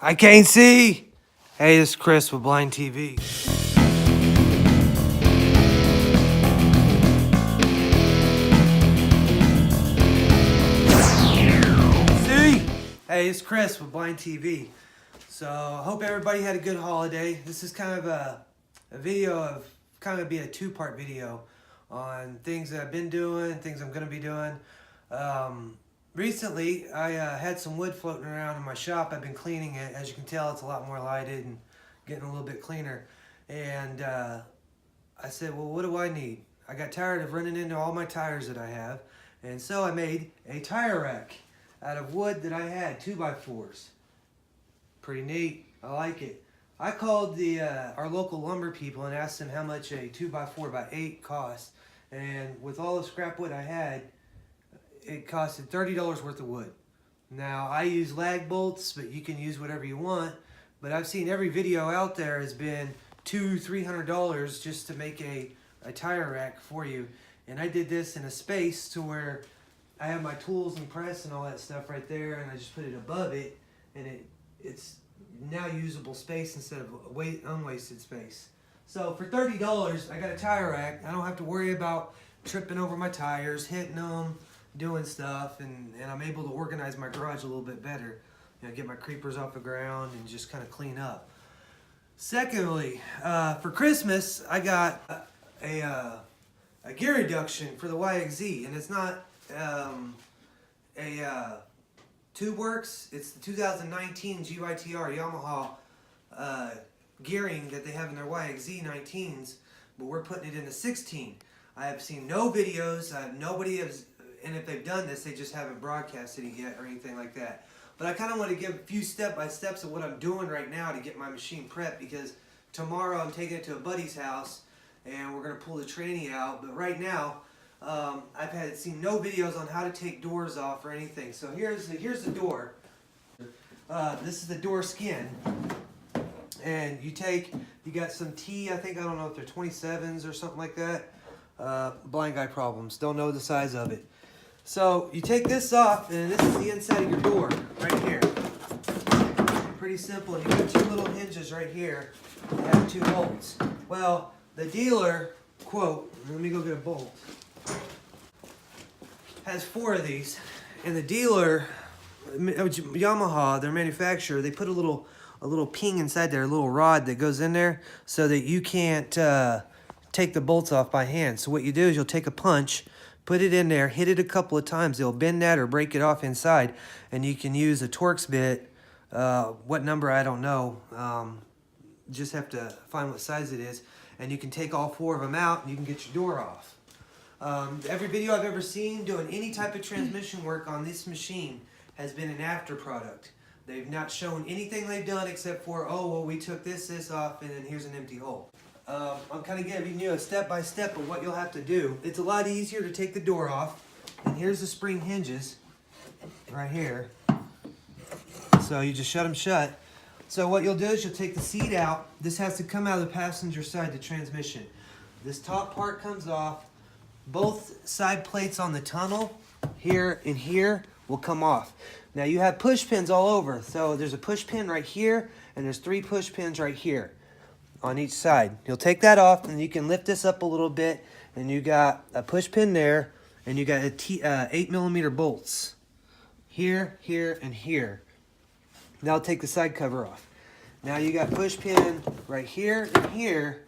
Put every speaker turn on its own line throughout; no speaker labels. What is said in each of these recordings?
I can't see. Hey, this is Chris with Blind TV. See? Hey, it's Chris with Blind TV. So, I hope everybody had a good holiday. This is kind of a video of, kind of be a two-part video on things that I've been doing, things I'm going to be doing. Recently, I had some wood floating around in my shop. I've been cleaning it. As you can tell, it's a lot more lighted and getting a little bit cleaner. And I said, well, what do I need? I got tired of running into all my tires that I have. And so I made a tire rack out of wood that I had, 2x4s. Pretty neat. I like it. I called our local lumber people and asked them how much a 2x4x8 cost. And with all the scrap wood I had, it costed $30 worth of wood. Now, I use lag bolts, but you can use whatever you want. But I've seen every video out there has been $200-300 just to make a tire rack for you. And I did this in a space to where I have my tools and press and all that stuff right there, and I just put it above it, and it's now usable space instead of unwasted space. So for $30, I got a tire rack. I don't have to worry about tripping over my tires, hitting them, doing stuff, and I'm able to organize my garage a little bit better. You know, get my creepers off the ground and just kind of clean up. Secondly, for Christmas, I got a gear reduction for the YXZ, and it's not Tube Works. It's the 2019 GYTR Yamaha gearing that they have in their YXZ 19s, but we're putting it in the 16. I have seen no videos. Nobody has. And if they've done this, they just haven't broadcasted it yet or anything like that. But I kind of want to give a few step-by-steps of what I'm doing right now to get my machine prepped, because tomorrow I'm taking it to a buddy's house and we're going to pull the tranny out. But right now, I've seen no videos on how to take doors off or anything. So here's the door. This is the door skin. And you got some T, I don't know if they're 27s or something like that. Blind guy problems, don't know the size of it. So you take this off, and this is the inside of your door, right here. Pretty simple. You got two little hinges right here that have two bolts. Well, the dealer, quote, let me go get a bolt, has 4 of these. And the dealer, Yamaha, their manufacturer, they put a little ping inside there, a little rod that goes in there so that you can't take the bolts off by hand. So what you do is you'll take a punch, put it in there, hit it a couple of times. They'll bend that or break it off inside, and you can use a Torx bit. What number, I don't know. Just have to find what size it is, and you can take all 4 of them out, and you can get your door off. Every video I've ever seen doing any type of transmission work on this machine has been an after product. They've not shown anything they've done except for, oh, well, we took this off, and then here's an empty hole. I'm kind of giving you a step-by-step of what you'll have to do. It's a lot easier to take the door off. And here's the spring hinges right here. So you just shut them shut. So what you'll do is you'll take the seat out. This has to come out of the passenger side, the transmission. This top part comes off. Both side plates on the tunnel, here and here, will come off. Now you have push pins all over. So there's a push pin right here, and there's 3 push pins right here on each side. You'll take that off, and you can lift this up a little bit, and you got a push pin there, and you got 8mm bolts here, here, and here. Now take the side cover off. Now you got push pin right here and here,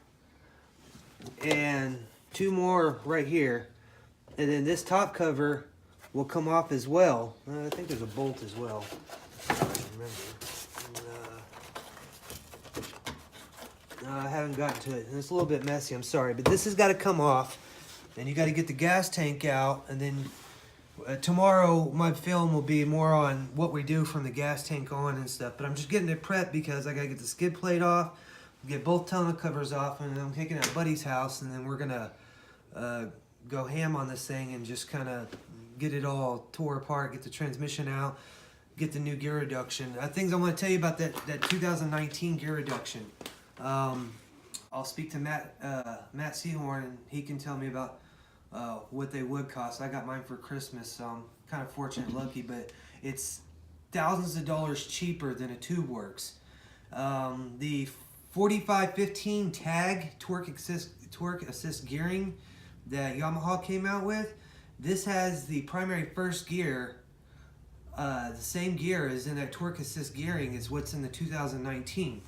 and 2 more right here, and then this top cover will come off as well. I think there's a bolt as well, if I remember. I haven't gotten to it, and it's a little bit messy, I'm sorry, but this has got to come off, and you got to get the gas tank out, and then tomorrow my film will be more on what we do from the gas tank on and stuff, but I'm just getting it prepped because I got to get the skid plate off, get both tonneau covers off, and then I'm taking it to Buddy's house, and then we're going to go ham on this thing and just kind of get it all tore apart, get the transmission out, get the new gear reduction. Things I want to tell you about that 2019 gear reduction. I'll speak to Matt Seahorn, and he can tell me about what they would cost. I got mine for Christmas, so I'm kind of fortunate, lucky, but it's thousands of dollars cheaper than a tube works. The 4515 tag torque assist gearing that Yamaha came out with, this has the primary first gear, the same gear as in that torque assist gearing is what's in the 2019,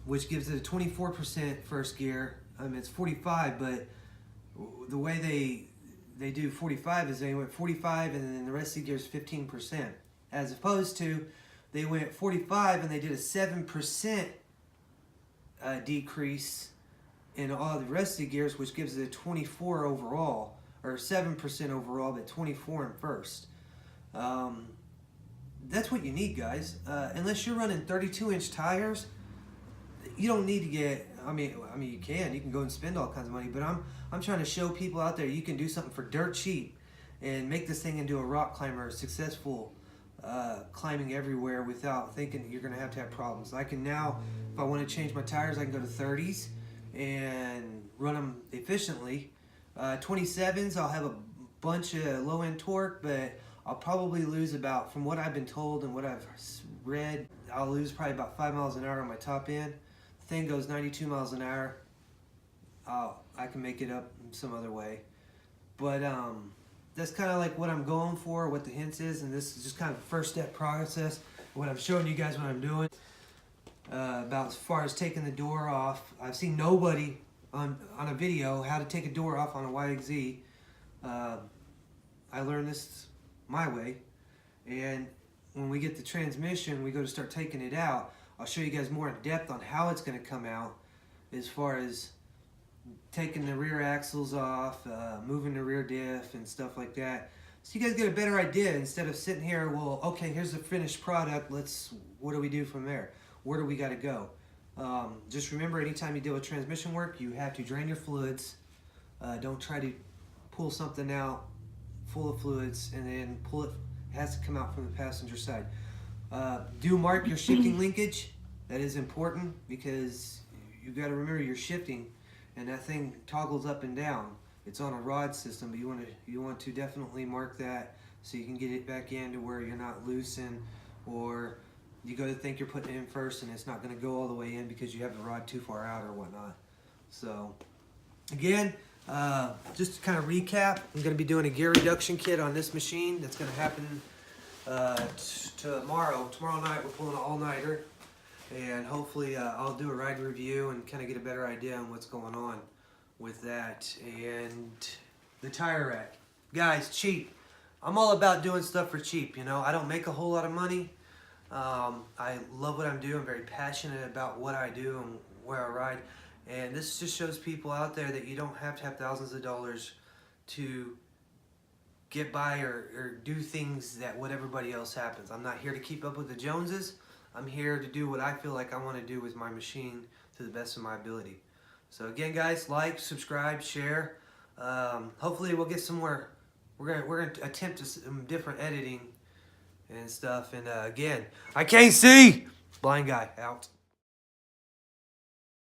which gives it a 24% first gear. I mean, it's 45, but the way they do 45 is they went 45 and then the rest of the gear is 15%, as opposed to they went 45 and they did a 7% decrease in all the rest of the gears, which gives it a 24 overall, or 7% overall, but 24 in first. That's what you need, guys. Unless you're running 32-inch tires, you don't need to get. I mean, you can go and spend all kinds of money, but I'm trying to show people out there you can do something for dirt cheap and make this thing into a rock climber, successful climbing everywhere without thinking you're going to have problems. I can now, if I want to change my tires, I can go to 30s and run them efficiently. 27s, I'll have a bunch of low-end torque, but I'll probably lose about, from what I've been told and what I've read, I'll lose probably about 5 miles an hour on my top end. The thing goes 92 miles an hour. I can make it up some other way. But that's kind of like what I'm going for, what the hints is, and this is just kind of the first step process. What I'm showing you guys what I'm doing. About as far as taking the door off, I've seen nobody on a video how to take a door off on a YXZ. I learned this my way, and when we get the transmission, we go to start taking it out. I'll show you guys more in depth on how it's going to come out, as far as taking the rear axles off, moving the rear diff and stuff like that, so you guys get a better idea instead of sitting here, well, okay, here's the finished product, what do we do from there? Where do we got to go? Just remember, anytime you deal with transmission work, you have to drain your fluids. Don't try to pull something out full of fluids and then pull it. It has to come out from the passenger side. Do mark your shifting linkage. That is important, because you got to remember you're shifting, and that thing toggles up and down. It's on a rod system, but you want to definitely mark that so you can get it back in to where you're not loosened, or you go to think you're putting it in first and it's not going to go all the way in because you have the rod too far out or whatnot. So again, just to kind of recap, I'm going to be doing a gear reduction kit on this machine. That's going to happen tomorrow. Tomorrow night we're pulling an all-nighter, and hopefully I'll do a ride review and kind of get a better idea on what's going on with that. And the tire rack, guys, cheap. I'm all about doing stuff for cheap. You know, I don't make a whole lot of money. I love what I'm doing. I'm very passionate about what I do and where I ride. And this just shows people out there that you don't have to have thousands of dollars to get by or do things that what everybody else happens. I'm not here to keep up with the Joneses. I'm here to do what I feel like I want to do with my machine to the best of my ability. So again, guys, like, subscribe, share. Hopefully we'll get some more. We're gonna attempt some different editing and stuff. And again, I can't see. Blind guy out.